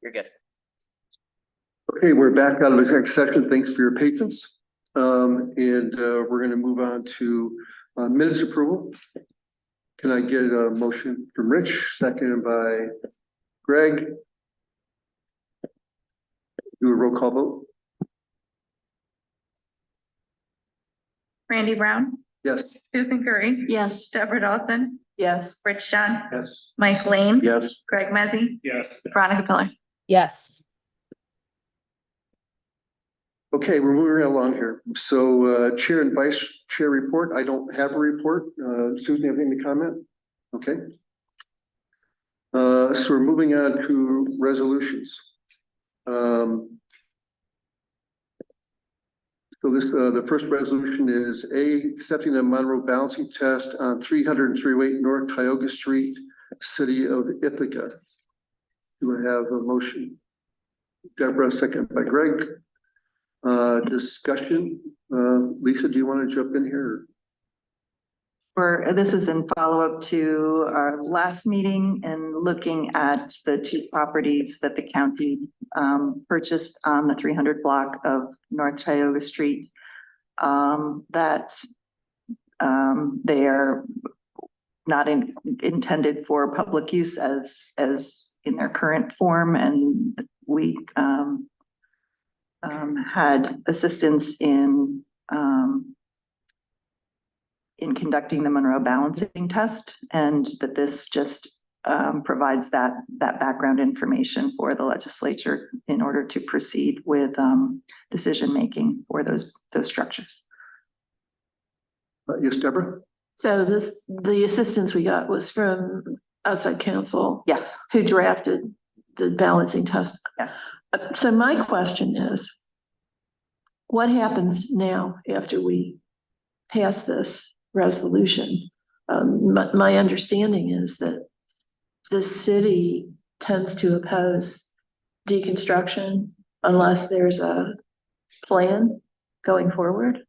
You're good. Okay, we're back out of executive session. Thanks for your patience. We're going to move on to minutes approval. Can I get a motion from Rich, seconded by Greg? Do a roll call vote. Randy Brown, Yes. Susan Curry, Yes. Deborah Dawson, Yes. Rich Dunn, Yes. Mike Lane, Yes. Greg Mezzi, Yes. Veronica Pillar. Yes. Okay, we're moving along here. So chair and vice chair report. I don't have a report. Susan, have anything to comment? Okay. So we're moving on to resolutions. So the first resolution is accepting the Monroe balancing test on 303 North Tioga Street, City of Ithaca. Do I have a motion? Deborah, second by Greg. Discussion. Lisa, do you want to jump in here? This is in follow-up to our last meeting and looking at the two properties that the county purchased on the 300 block of North Tioga Street. That they are not intended for public use as in their current form, and we had assistance in conducting the Monroe balancing test, and that this just provides that background information for the legislature in order to proceed with decision making for those structures. Yes, Deborah? So the assistance we got was from outside counsel. Yes. Who drafted the balancing test. Yes. So my question is, what happens now after we pass this resolution? My understanding is that the city tends to oppose deconstruction unless there's a plan going forward.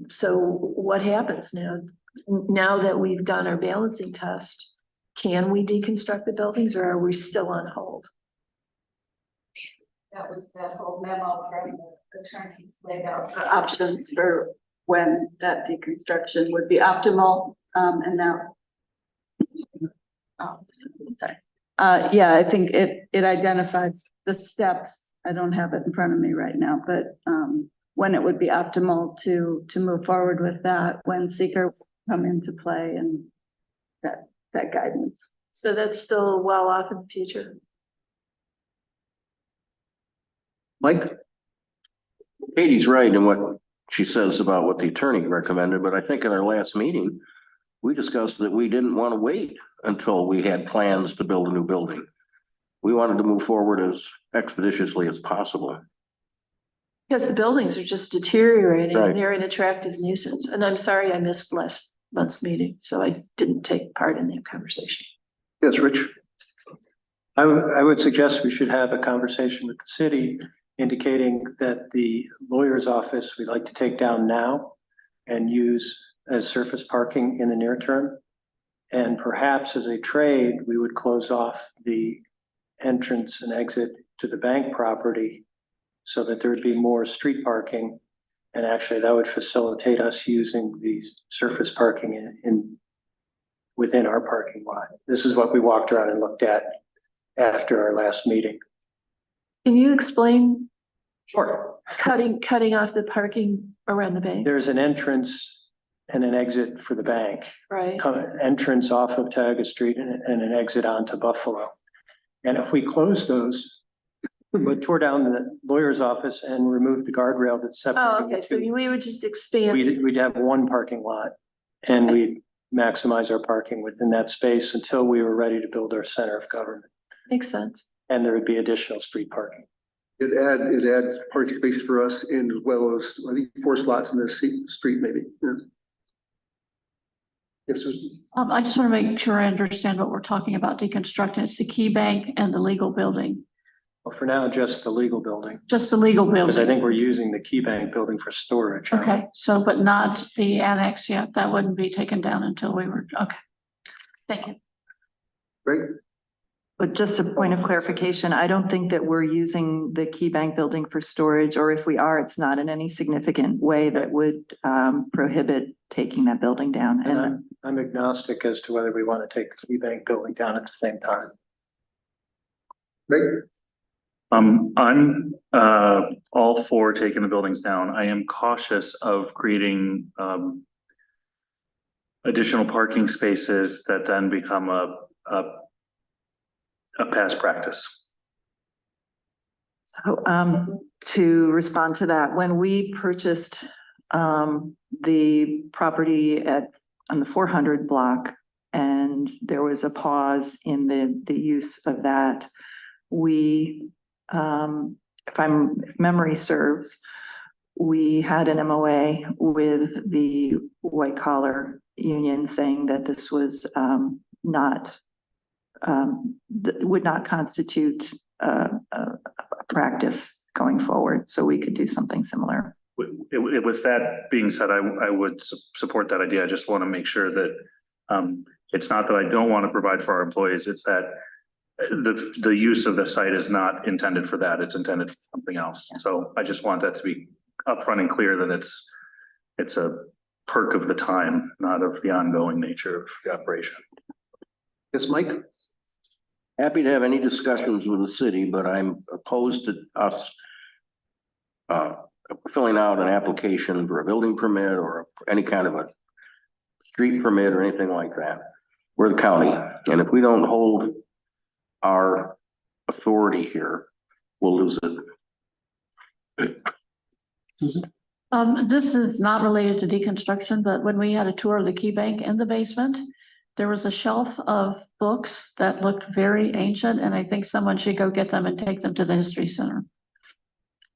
So what happens now? Now that we've done our balancing test, can we deconstruct the buildings, or are we still on hold? That was that whole memo from the attorneys laid out the options for when that deconstruction would be optimal. And now, yeah, I think it identified the steps. I don't have it in front of me right now, but when it would be optimal to move forward with that, when seeker come into play and that guidance. So that's still well off in the future. Mike? Katie's right in what she says about what the attorney recommended, but I think in our last meeting, we discussed that we didn't want to wait until we had plans to build a new building. We wanted to move forward as expeditiously as possible. Because the buildings are just deteriorating, Right. and they're an attractive nuisance. And I'm sorry I missed last month's meeting, so I didn't take part in that conversation. Yes, Rich? I would suggest we should have a conversation with the city indicating that the lawyer's office we'd like to take down now and use as surface parking in the near term. And perhaps as a trade, we would close off the entrance and exit to the bank property so that there would be more street parking. And actually that would facilitate us using the surface parking within our parking lot. This is what we walked around and looked at after our last meeting. Can you explain Sure. cutting off the parking around the bank? There's an entrance and an exit for the bank. Right. Entrance off of Tioga Street and an exit onto Buffalo. And if we close those, but tore down the lawyer's office and removed the guardrail that's separating. Oh, okay, so we would just expand. We'd have one parking lot and we'd maximize our parking within that space until we were ready to build our center of government. Makes sense. And there would be additional street parking. It adds parking space for us, and as well as, I think, 4 slots in the street, maybe. Yeah. Yes, Susan? I just want to make sure I understand what we're talking about deconstructing. It's the key bank and the legal building, Well, for now, just the legal building, just the legal because I building. think we're using the key bank building for storage. Okay, so, but not the annex yet. That wouldn't be taken down until we were, okay. Thank you. Great. But just a point of clarification, I don't think that we're using the Key Bank building for storage, or if we are, it's not in any significant way that would prohibit taking that building down. And And I'm agnostic as to whether we want to take the Key Bank building down at the same time. Great. I'm all for taking the buildings down. I am cautious of creating additional parking spaces that then become a past practice. so to respond to that, when we purchased the property on the 400 block, and there was a pause in the use of that, we, if memory serves, we had an MOA with the white collar union saying that this was would not constitute a practice going forward, so we could do something similar. With that being said, I would support that idea. I just want to make sure that it's not that I don't want to provide for our employees, it's that the use of the site is not intended for that. It's intended for something else. So I just want that to be upfront and clear that it's a perk of the time, not of the ongoing nature of the operation. Yes, Mike? Happy to have any discussions with the city, but I'm opposed to us filling out an application for a building permit or any kind of a street permit or anything like that. We're the county, and if we don't hold our authority here, we'll lose it. Susan? This is not related to deconstruction, but when we had a tour of the Key Bank in the basement, there was a shelf of books that looked very ancient, and I think someone should go get them and take them to the History Center.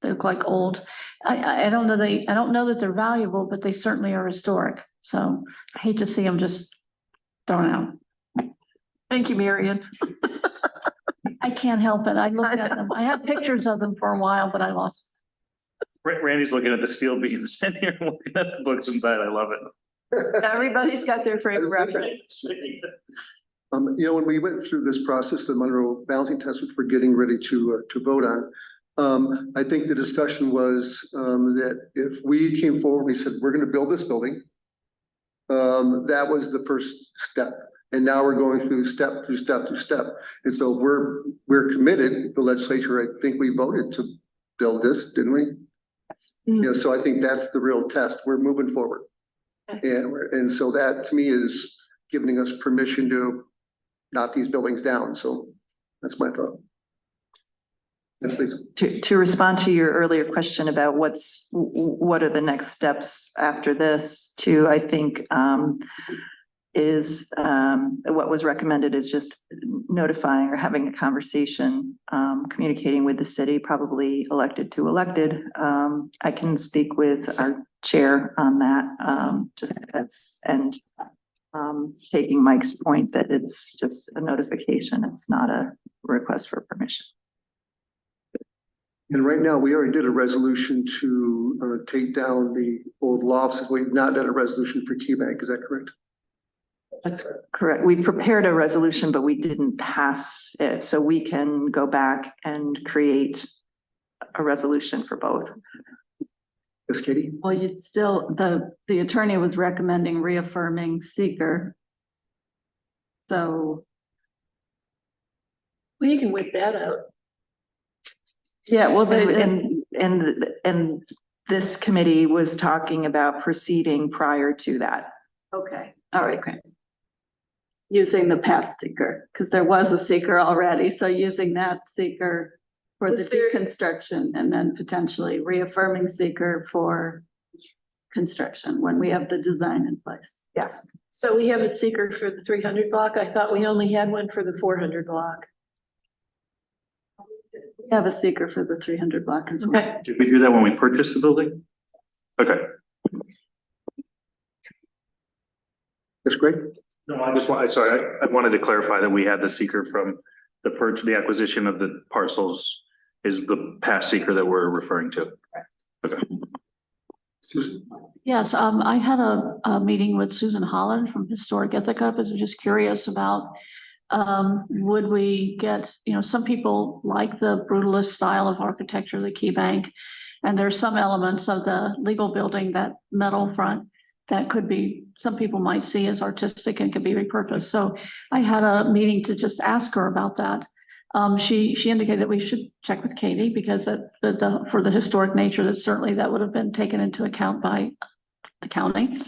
They look like old. I don't know that they're valuable, but they certainly are historic. So I hate to see them just thrown out. Thank you, Marion. I can't help it. I looked at them. I have pictures of them for a while, but I lost. Randy's looking at the steel beams in here, looking at the books inside. I love it. Everybody's got their frame of reference. You know, when we went through this process, the Monroe balancing test, which we're getting ready to vote on, I think the discussion was that if we came forward, we said, we're going to build this building. That was the first step. And now we're going through step through step through step. And so we're committed, the legislature, I think we voted to build this, didn't we? You know, so I think that's the real test. We're moving forward. And so that to me is giving us permission to knock these buildings down. So that's my thought. Yes, please. To respond to your earlier question about what are the next steps after this, too, I think what was recommended is just notifying or having a conversation, communicating with the city, probably elected to elected. I can speak with our chair on that, taking Mike's point that it's just a notification. It's not a request for permission. And right now, we already did a resolution to take down the old law offices. We've not done a resolution for Key Bank. Is that correct? That's correct. We prepared a resolution, but we didn't pass it. So we can go back and create a resolution for both. Yes, Katie? Well, you'd still, the attorney was recommending reaffirming seeker. So. Well, you can whip that out. Yeah, well, And this committee was talking about proceeding prior to that. okay, all right, great. Using the past seeker, because there was a seeker already, so using that seeker for the deconstruction and then potentially reaffirming seeker for construction when we have the design in place. Yes. So we have a seeker for the 300 block. I thought we only had one for the 400 block. We have a seeker for the 300 block as well. Okay. Did we do that when we purchased the building? Okay. That's great. No, I wanted to clarify that we had the seeker from the acquisition of the parcels is the past seeker that we're referring to. Okay. Susan? Yes, I had a meeting with Susan Holland from Historic Ithaca. I was just curious about Would we get, some people like the brutalist style of architecture, the key bank. And there's some elements of the legal building, that metal front, that could be, some people might see as artistic and could be repurposed. So I had a meeting to just ask her about that. She indicated that we should check with Katie because for the historic nature, that certainly that would have been taken into account by the county.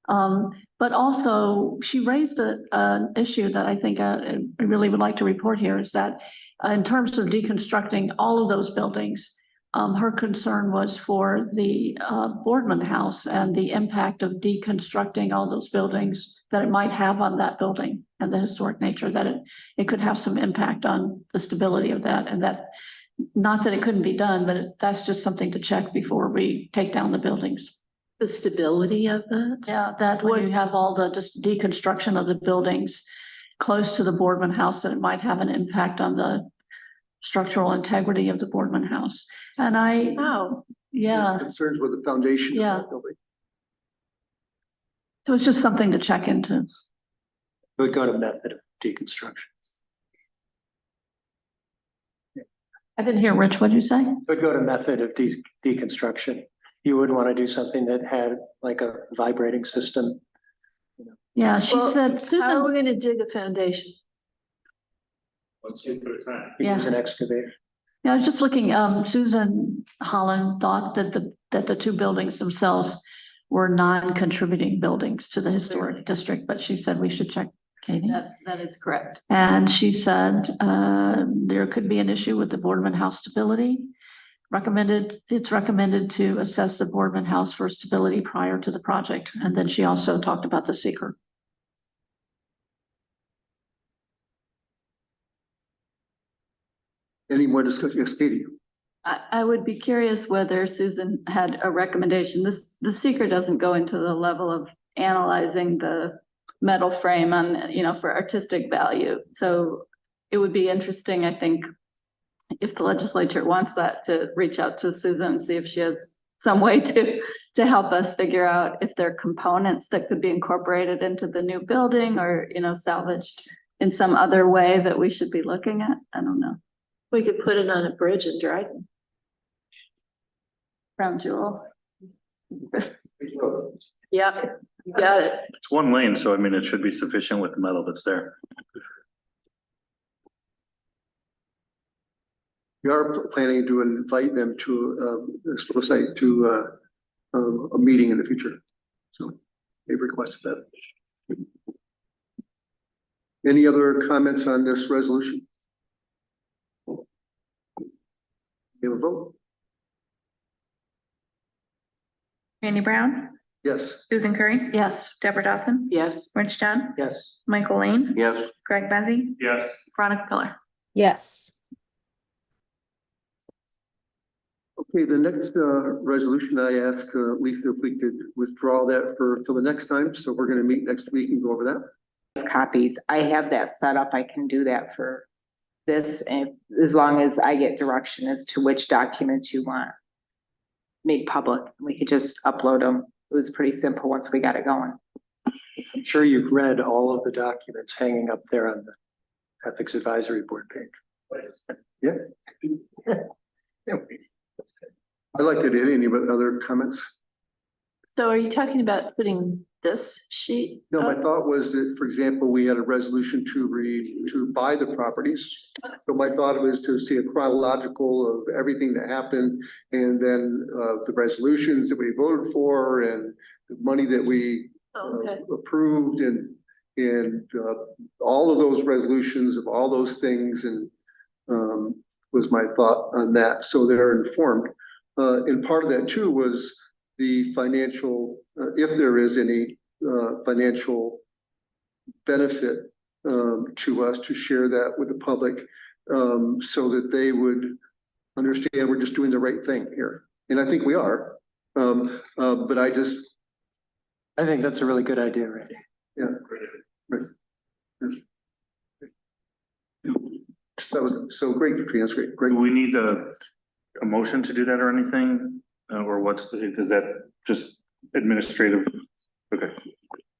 But also she raised an issue that I think I really would like to report here, is that in terms of deconstructing all of those buildings, her concern was for the Boardman House and the impact of deconstructing all those buildings that it might have on that building and the historic nature, that it could have some impact on the stability of that. And that, not that it couldn't be done, but that's just something to check before we take down the buildings. The stability of that? Yeah, that when you have all the just deconstruction of the buildings close to the Boardman House, that it might have an impact on the structural integrity of the Boardman House. And yeah, Concerns with the foundation. Yeah. Of that building. so it's just something to check into. Would go to method of deconstruction. I didn't hear, Rich, what did you say? Would go to method of deconstruction. You would want to do something that had like a vibrating system. Yeah, she said, How are we Susan, gonna dig a foundation? One step at a time. You use Yeah. an excavator. yeah, I was just looking, Susan Holland thought that the two buildings themselves were non-contributing buildings to the historic district, but she said we should check, Katie. That is correct. And she said, there could be an issue with the Boardman House stability. It's recommended to assess the Boardman House for stability prior to the project. And then she also talked about the seeker. Any more discussion? Yes, Katie. I would be curious whether Susan had a recommendation. The seeker doesn't go into the level of analyzing the metal frame on, for artistic value. So it would be interesting, I think, if the legislature wants that, to reach out to Susan and see if she has some way to help us figure out if there are components that could be incorporated into the new building or, salvaged in some other way that we should be looking at. I don't know. We could put it on a bridge in Dryden. Crown Jewel. Yeah, you got it. It's one lane, so I mean, it should be sufficient with the metal that's there. We are planning to invite them to the site to a meeting in the future. So they've requested that. Any other comments on this resolution? You have a vote? Randy Brown, Yes. Susan Curry, Yes. Deborah Dawson, Yes. Rich John, Yes. Michael Lane, Yes, Greg Bezzy, Yes. Veronica Pillar. Yes. Okay, the next resolution, I ask Lisa if we could withdraw that till the next time. So we're going to meet next week and go over that. Copies. I have that set up. I can do that for this, and as long as I get direction as to which documents you want made public. We could just upload them. It was pretty simple once we got it going. I'm sure you've read all of the documents hanging up there on the Ethics Advisory Board page. Yeah. I'd like to do any other comments. So are you talking about putting this sheet? No, my up? thought was that, for example, we had a resolution to buy the properties. So my thought was to see a chronological of everything that happened, and then the resolutions that we voted for and the money that we Okay. approved, and all of those resolutions of all those things, and was my thought on that. So they're informed. And part of that too was the financial, if there is any financial benefit to us, to share that with the public, so that they would understand we're just doing the right thing here. And I think we are. But I think that's a really good idea, Randy. yeah. Right. That was so great, Katrina. That's great. Great. Do we need a motion to do that or anything? Or is that just administrative? Okay.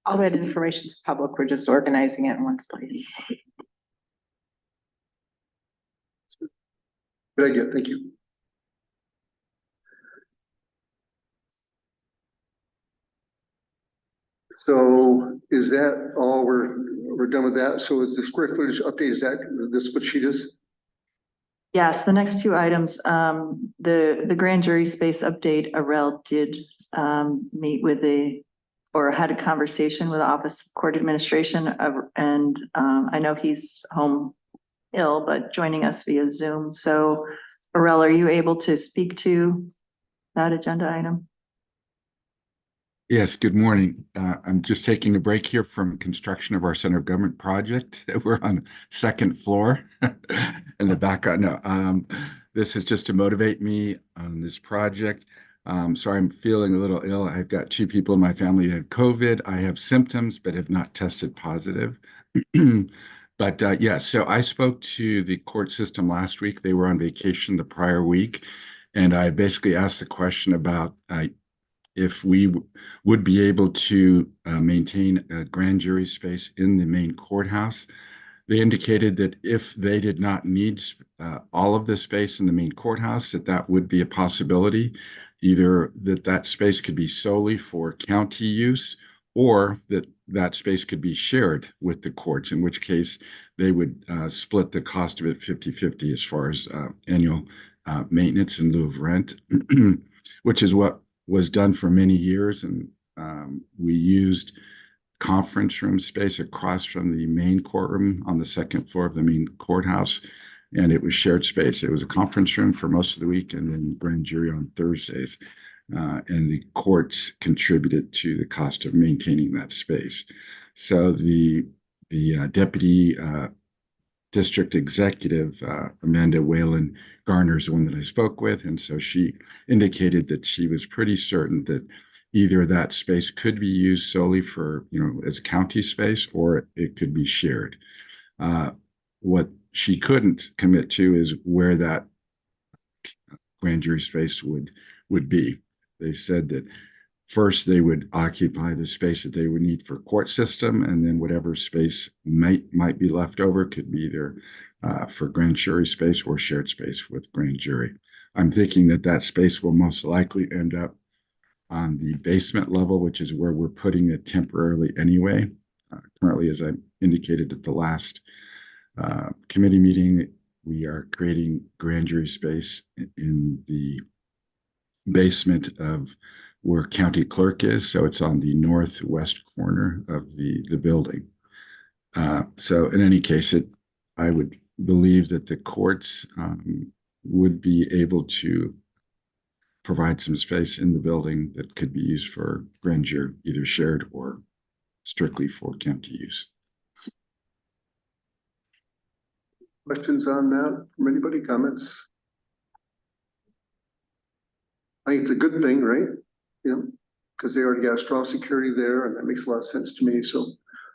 All that information is public. We're just organizing it in one place. Good idea, thank you. So is that all? We're done with that. So is the square footage update, is that this what she does? Yes, the next two items, the grand jury space update, Arel did meet with or had a conversation with the Office of Court Administration, and I know he's home ill, but joining us via Zoom. So Arel, are you able to speak to that agenda item? Yes, good morning. I'm just taking a break here from construction of our center of government project. We're on the second floor in the background. No, this is just to motivate me on this project. Sorry, I'm feeling a little ill. I've got 2 people in my family who had COVID. I have symptoms, but have not tested positive. But yeah, so I spoke to the court system last week. They were on vacation the prior week. And I basically asked the question about if we would be able to maintain a grand jury space in the main courthouse. They indicated that if they did not need all of the space in the main courthouse, that would be a possibility, either that space could be solely for county use, or that space could be shared with the courts, in which case they would split the cost of it 50-50 as far as annual maintenance in lieu of rent, which is what was done for many years. And we used conference room space across from the main courtroom on the second floor of the main courthouse, and it was shared space. It was a conference room for most of the week, and then grand jury on Thursdays. And the courts contributed to the cost of maintaining that space. So the deputy district executive, Amanda Whalen Garner, is the one that I spoke with. And so she indicated that she was pretty certain that either that space could be used solely for, as county space, or it could be shared. What she couldn't commit to is where that grand jury space would be. They said that first they would occupy the space that they would need for court system, and then whatever space might be left over could be either for grand jury space or shared space with grand jury. I'm thinking that space will most likely end up on the basement level, which is where we're putting it temporarily anyway. Currently, as I indicated at the last committee meeting, we are creating grand jury space in the basement of where county clerk is. So it's on the northwest corner of the building. So in any case, I would believe that the courts would be able to provide some space in the building that could be used for grand jury, either shared or strictly for county use. Questions on that from anybody? Comments? I think it's a good thing, right? Because they already got strong security there, and that makes a lot of sense to me. So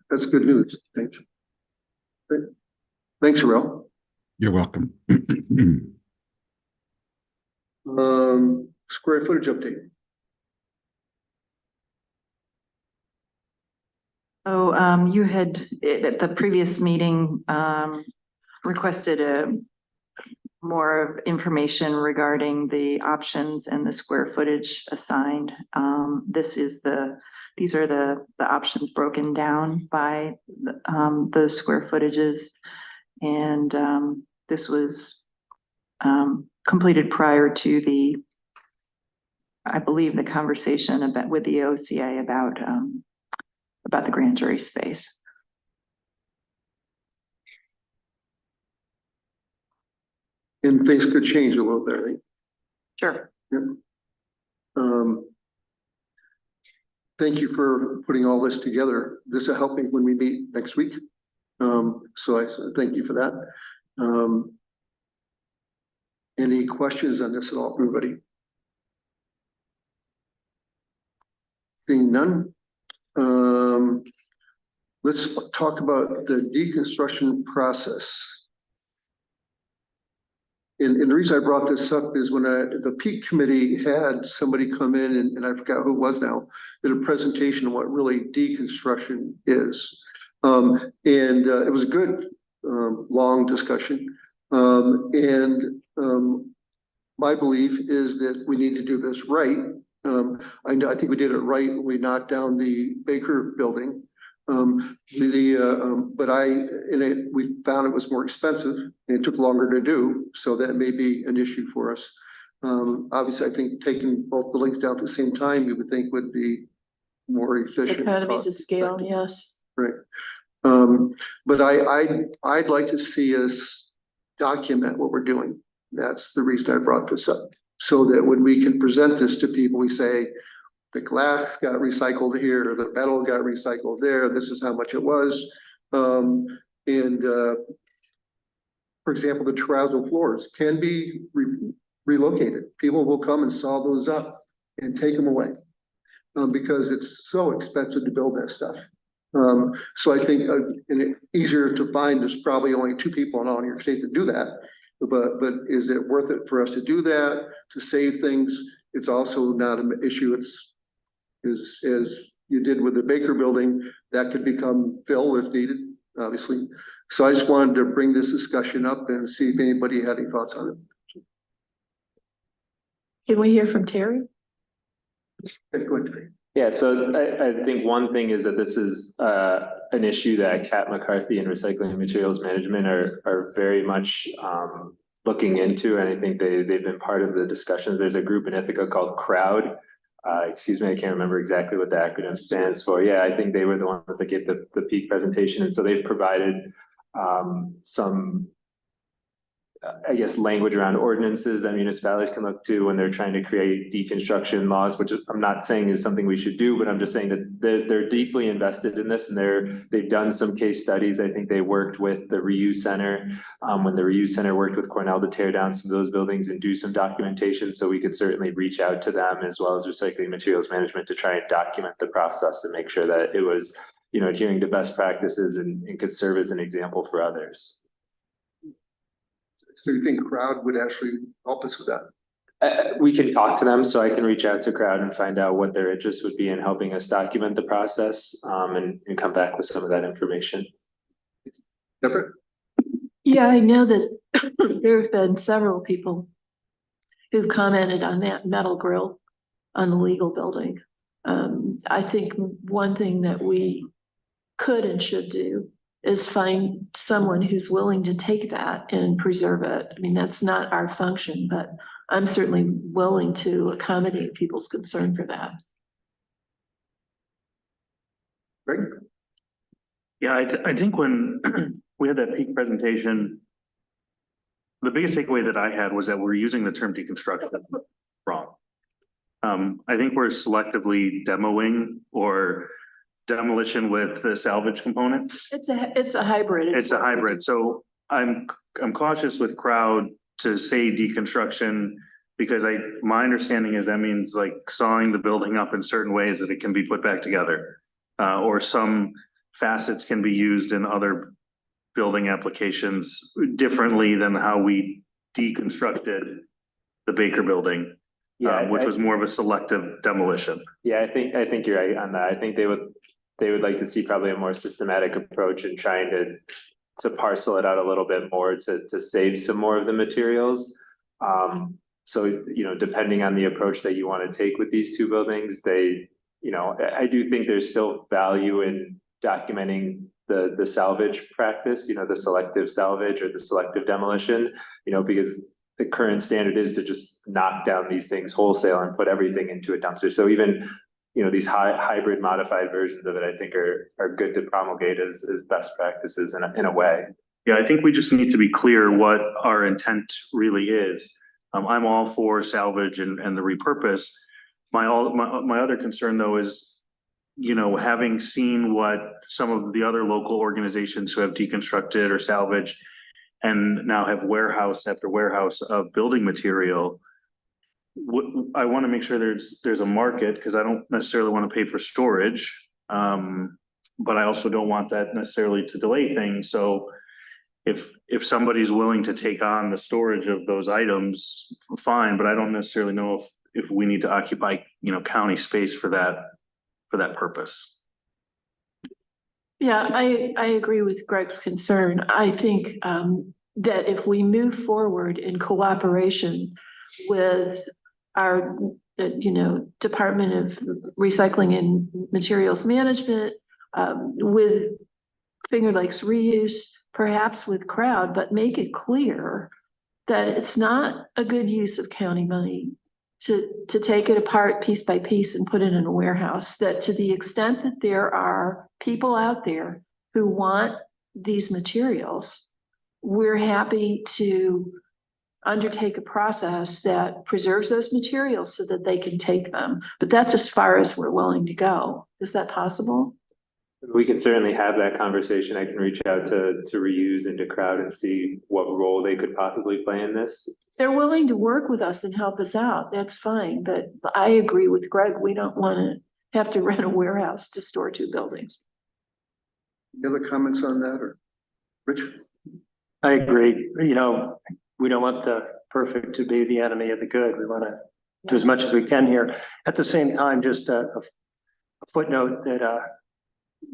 that's good news. Thank you. Great. Thanks, Arel. You're welcome. Square footage update. So you had at the previous meeting requested more information regarding the options and the square footage assigned. These are the options broken down by those square footages, and this was completed prior to I believe the conversation with the OCA about the grand jury space. And things could change a little bit, right? Sure. Yep. Thank you for putting all this together. This will help me when we meet next week. So I thank you for that. Any questions on this at all, everybody? Seeing none. Let's talk about the deconstruction process. And the reason I brought this up is when the peak committee had somebody come in, and I forgot who it was now, did a presentation on what really deconstruction is. And it was a good, long discussion. My belief is that we need to do this right. I think we did it right when we knocked down the Baker building. We found it was more expensive and it took longer to do, so that may be an issue for us. Obviously, I think taking both buildings down at the same time, you would think would be more efficient. Economies of scale, yes. Right. But I'd like to see us document what we're doing. That's the reason I brought this up. So that when we can present this to people, we say, the glass got recycled here, the metal got recycled there, this is how much it was. For example, the terrazzo floors can be relocated. People will come and saw those up and take them away. Because it's so expensive to build that stuff. So I think easier to find, there's probably only 2 people in all New York State that do that. But is it worth it for us to do that, to save things? It's also not an issue. It's as you did with the Baker building, that could become fill if needed, obviously. So I just wanted to bring this discussion up and see if anybody had any thoughts on it. Can we hear from Terry? Yeah, so I think one thing is that this is an issue that Kat McCarthy and Recycling and Materials Management are very much looking into, and I think they've been part of the discussions. There's a group in Ithaca called CROWD. Excuse me, I can't remember exactly what the acronym stands for. Yeah, I think they were the ones that gave the peak presentation, and so they've provided some I guess, language around ordinances that municipalities can look to when they're trying to create deconstruction laws, which I'm not saying is something we should do, but I'm just saying that they're deeply invested in this, and they've done some case studies. I think they worked with the Reuse Center when the Reuse Center worked with Cornell to tear down some of those buildings and do some documentation. So we could certainly reach out to them as well as Recycling Materials Management to try and document the process and make sure that it was, you know, adhering to best practices and could serve as an example for others. So you think CROWD would actually help us with that? We can talk to them, so I can reach out to CROWD and find out what their interest would be in helping us document the process, and come back with some of that information. Different? Yeah, I know that there have been several people who've commented on that metal grill on the legal building. I think one thing that we could and should do is find someone who's willing to take that and preserve it. I mean, that's not our function, but I'm certainly willing to accommodate people's concern for that. Great. Yeah, I think when we had that peak presentation, the biggest takeaway that I had was that we're using the term deconstruction wrong. I think we're selectively demoing or demolition with the salvage component. It's a hybrid. It's a hybrid. So I'm cautious with CROWD to say deconstruction, because my understanding is that means like sawing the building up in certain ways that it can be put back together, or some facets can be used in other building applications differently than how we deconstructed the Baker building, which was more of a selective demolition. Yeah, I think you're right on that. I think they would like to see probably a more systematic approach in trying to parcel it out a little bit more to save some more of the materials. So, you know, depending on the approach that you want to take with these two buildings, I do think there's still value in documenting the salvage practice, you know, the selective salvage or the selective demolition, you know, because the current standard is to just knock down these things wholesale and put everything into a dumpster. So even, you know, these hybrid modified versions of it, I think are good to promulgate as best practices in a way. Yeah, I think we just need to be clear what our intent really is. I'm all for salvage and the repurpose. My other concern though is, you know, having seen what some of the other local organizations who have deconstructed or salvaged and now have warehouse after warehouse of building material, I want to make sure there's a market, because I don't necessarily want to pay for storage, but I also don't want that necessarily to delay things. So if somebody's willing to take on the storage of those items, fine, but I don't necessarily know if we need to occupy, you know, county space for that purpose. Yeah, I agree with Greg's concern. I think that if we move forward in cooperation with our, Department of Recycling and Materials Management, with Finger Lakes Reuse, perhaps with Crowd, but make it clear that it's not a good use of county money to take it apart piece by piece and put it in a warehouse, that to the extent that there are people out there who want these materials, we're happy to undertake a process that preserves those materials so that they can take them. But that's as far as we're willing to go. Is that possible? We can certainly have that conversation. I can reach out to Reuse and to Crowd and see what role they could possibly play in this. If they're willing to work with us and help us out, that's fine. But I agree with Greg. We don't want to have to rent a warehouse to store two buildings. Any other comments on that, or Rich? I agree. We don't want the perfect to be the enemy of the good. We want to do as much as we can here. At the same time, just a footnote that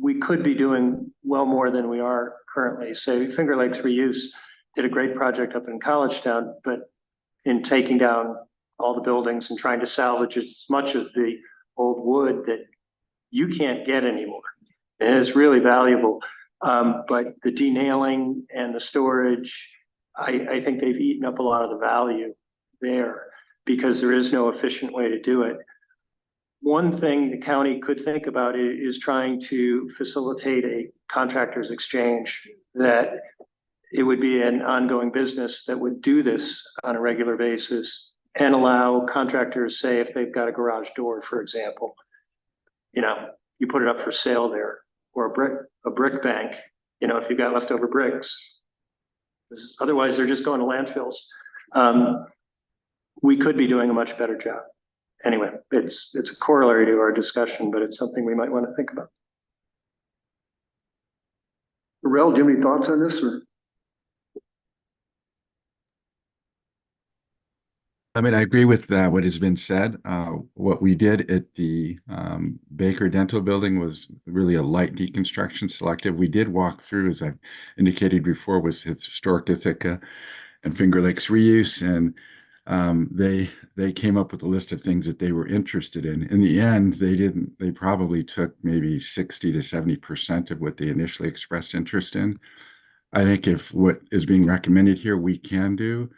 we could be doing well more than we are currently. So Finger Lakes Reuse did a great project up in College Town, but in taking down all the buildings and trying to salvage as much of the old wood that you can't get anymore. And it's really valuable. But the denailing and the storage, I think they've eaten up a lot of the value there because there is no efficient way to do it. One thing the county could think about is trying to facilitate a contractors exchange, that it would be an ongoing business that would do this on a regular basis and allow contractors, say if they've got a garage door, for example, you put it up for sale there, or a brick bank, if you've got leftover bricks. Otherwise, they're just going to landfills. We could be doing a much better job. Anyway, it's a corollary to our discussion, but it's something we might want to think about. Rel, do you have any thoughts on this, or? I mean, I agree with what has been said. What we did at the Baker Dental Building was really a light deconstruction selective. We did walk through, as I've indicated before, was Historic Ithaca and Finger Lakes Reuse, and they came up with a list of things that they were interested in. In the end, they probably took maybe 60 to 70% of what they initially expressed interest in. I think if what is being recommended here we can do,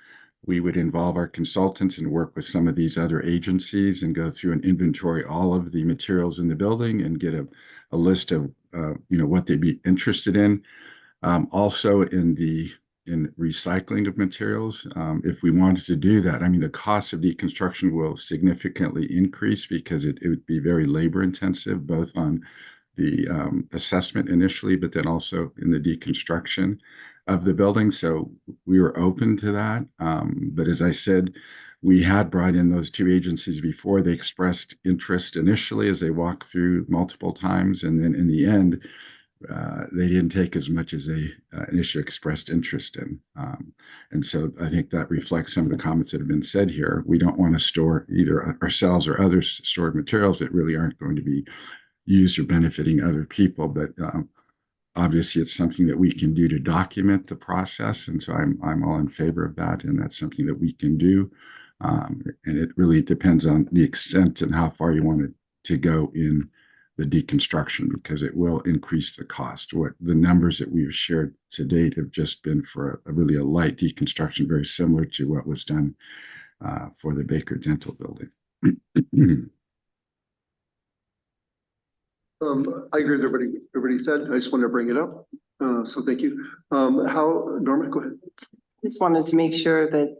we would involve our consultants and work with some of these other agencies and go through and inventory all of the materials in the building and get a list of what they'd be interested in. Also in recycling of materials, if we wanted to do that, I mean, the cost of deconstruction will significantly increase because it would be very labor intensive, both on the assessment initially, but then also in the deconstruction of the building. So we were open to that. But as I said, we had brought in those two agencies before. They expressed interest initially as they walked through multiple times. And then in the end, they didn't take as much as they initially expressed interest in. And so I think that reflects some of the comments that have been said here. We don't want to store either ourselves or others stored materials that really aren't going to be used or benefiting other people. But obviously, it's something that we can do to document the process. And so I'm all in favor of that. And that's something that we can do. And it really depends on the extent and how far you want it to go in the deconstruction, because it will increase the cost. What the numbers that we've shared to date have just been for a really light deconstruction, very similar to what was done for the Baker Dental Building. I agree with everybody said. I just wanted to bring it up. So thank you. Norma, go ahead. Just wanted to make sure that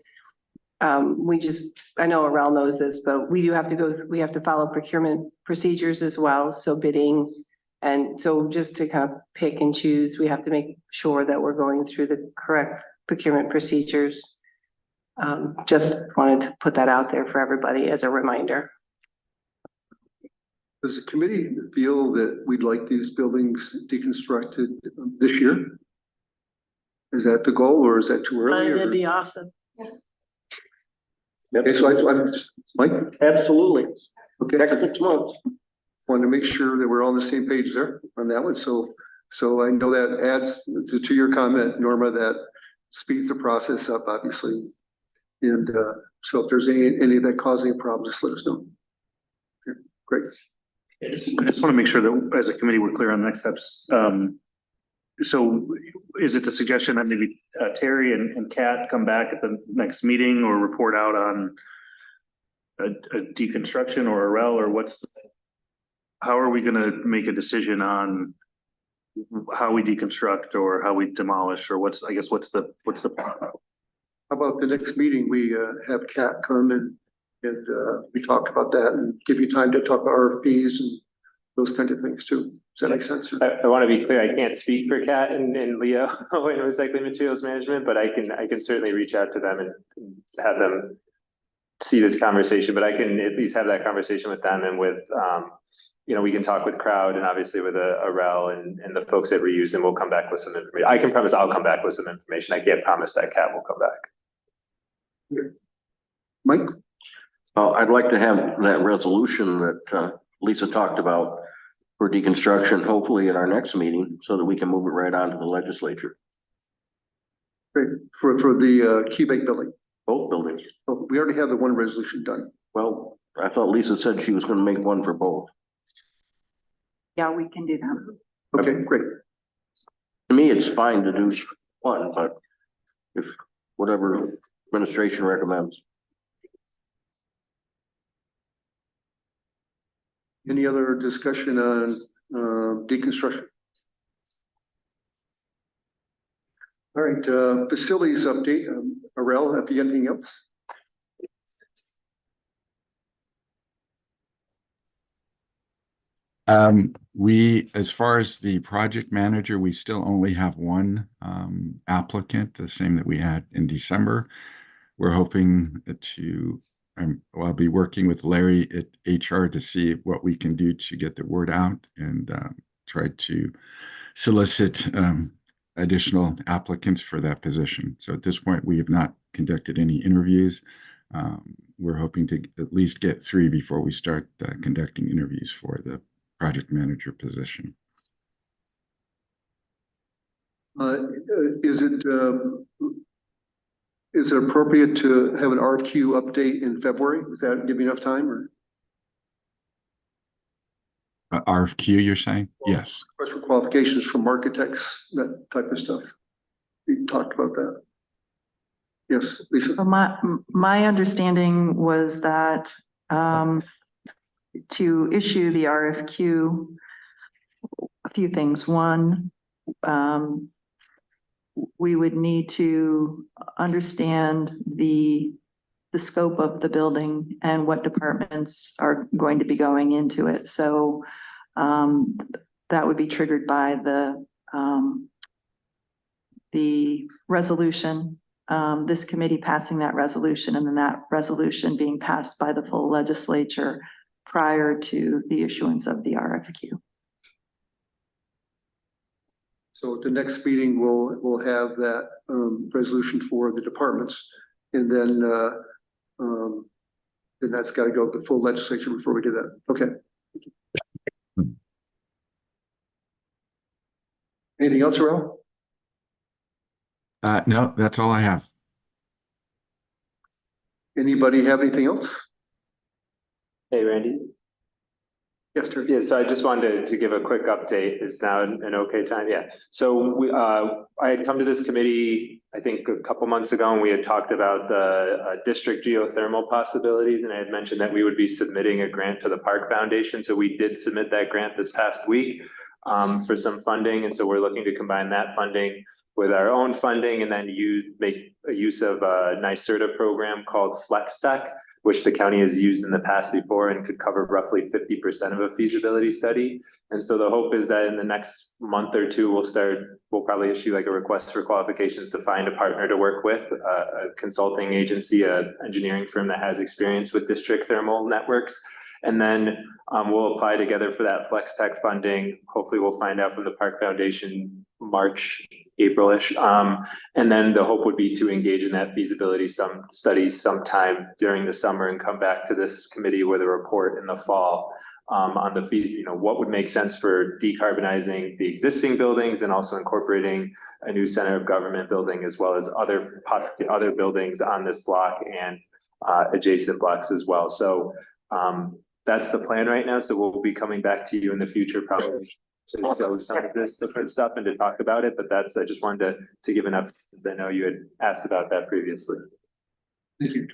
I know Arel knows this, but we have to follow procurement procedures as well. So bidding. And so just to kind of pick and choose, we have to make sure that we're going through the correct procurement procedures. Just wanted to put that out there for everybody as a reminder. Does the committee feel that we'd like these buildings deconstructed this year? Is that the goal, or is that too early? That'd be awesome. Okay, so I'm just, Mike? Absolutely. Okay. Next 6 months. Wanted to make sure that we're all on the same page there on that one. So I know that adds to your comment, Norma, that speeds the process up, obviously. And so if there's any of that causing a problem, just let us know. Okay, great. I just want to make sure that as a committee, we're clear on the next steps. So is it the suggestion that maybe Terry and Kat come back at the next meeting or report out on a deconstruction or a rel, or how are we going to make a decision on how we deconstruct or how we demolish, or what's the How about the next meeting, we have Kat come and we talk about that and give you time to talk about RFPs and those kind of things too. Does that make sense? I want to be clear, I can't speak for Kat and Leo in recycling materials management, but I can certainly reach out to them and have them see this conversation, but I can at least have that conversation with them and with, we can talk with Crowd and obviously with a REL and the folks at Reuse, and we'll come back with some information. I can promise I'll come back with some information. I can't promise that Kat will come back. Mike? I'd like to have that resolution that Lisa talked about for deconstruction, hopefully at our next meeting, so that we can move it right on to the legislature. Great. For the Key Bank building. Both buildings. Oh, we already have the one resolution done. Well, I thought Lisa said she was going to make one for both. Yeah, we can do that. Okay, great. To me, it's fine to do one, but if whatever administration recommends. Any other discussion on deconstruction? All right, facilities update. Arel, have you got anything else? As far as the project manager, we still only have one applicant, the same that we had in December. We're hoping to, I'll be working with Larry at HR to see what we can do to get the word out and try to solicit additional applicants for that position. So at this point, we have not conducted any interviews. We're hoping to at least get 3 before we start conducting interviews for the project manager position. Is it appropriate to have an RFQ update in February? Does that give you enough time, or? RFQ, you're saying? Yes. Special qualifications from architects, that type of stuff. We talked about that. Yes, Lisa? So my understanding was that to issue the RFQ, a few things. One, we would need to understand the scope of the building and what departments are going to be going into it. So that would be triggered by the resolution, this committee passing that resolution, and then that resolution being passed by the full legislature prior to the issuance of the RFQ. So at the next meeting, we'll have that resolution for the departments, and then that's got to go to the full legislature before we do that. Okay. Anything else, Raul? No, that's all I have. Anybody have anything else? Hey, Randy. Yes, sir. Yeah, so I just wanted to give a quick update. Is now an okay time? Yeah. So I had come to this committee, I think a couple months ago, and we had talked about the district geothermal possibilities. And I had mentioned that we would be submitting a grant to the Park Foundation. So we did submit that grant this past week for some funding. And so we're looking to combine that funding with our own funding and then make a use of a NYSERDA program called FlexTech, which the county has used in the past before and could cover roughly 50% of a feasibility study. And so the hope is that in the next month or two, we'll probably issue like a request for qualifications to find a partner to work with, a consulting agency, an engineering firm that has experience with district thermal networks. And then we'll apply together for that FlexTech funding. Hopefully we'll find out from the Park Foundation March, April-ish. And then the hope would be to engage in that feasibility studies sometime during the summer and come back to this committee with a report in the fall. on the fees, what would make sense for decarbonizing the existing buildings and also incorporating a new center of government building as well as other buildings on this block and adjacent blocks as well. So that's the plan right now. So we'll be coming back to you in the future probably to show some of this different stuff and to talk about it. But I just wanted to give an update. I know you had asked about that previously. Thank you.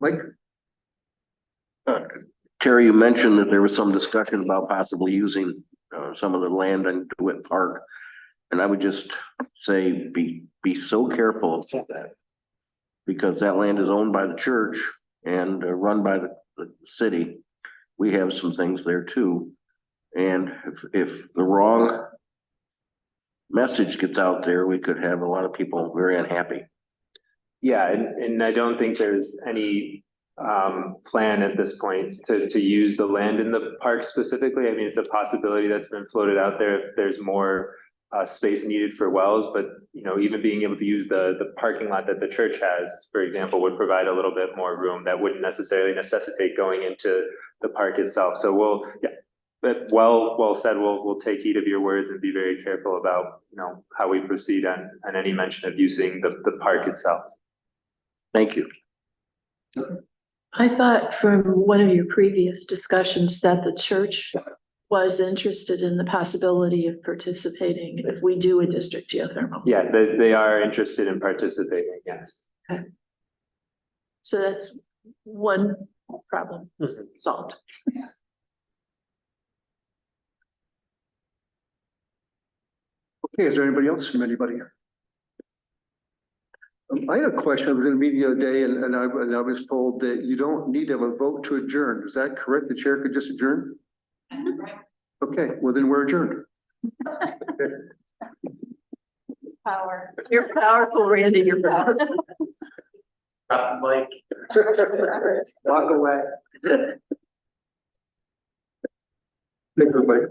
Mike? Terry, you mentioned that there was some discussion about possibly using some of the land in DeWitt Park. And I would just say be so careful of that. Because that land is owned by the church and run by the city. We have some things there too. And if the wrong message gets out there, we could have a lot of people very unhappy. Yeah, and I don't think there's any plan at this point to use the land in the park specifically. I mean, it's a possibility that's been floated out there if there's more space needed for wells, but even being able to use the parking lot that the church has, for example, would provide a little bit more room that wouldn't necessarily necessitate going into the park itself. So but well said. We'll take heed of your words and be very careful about how we proceed on any mention of using the park itself. Thank you. I thought from one of your previous discussions that the church was interested in the possibility of participating if we do a district geothermal. Yeah, they are interested in participating, yes. Okay. So that's one problem solved. Okay, is there anybody else from anybody? I had a question. I was in a meeting the other day and I was told that you don't need to have a vote to adjourn. Is that correct? The chair could just adjourn? Okay, well then we're adjourned. Power. You're powerful, Randy, you're powerful. Mike. Walk away. Thank you, everybody.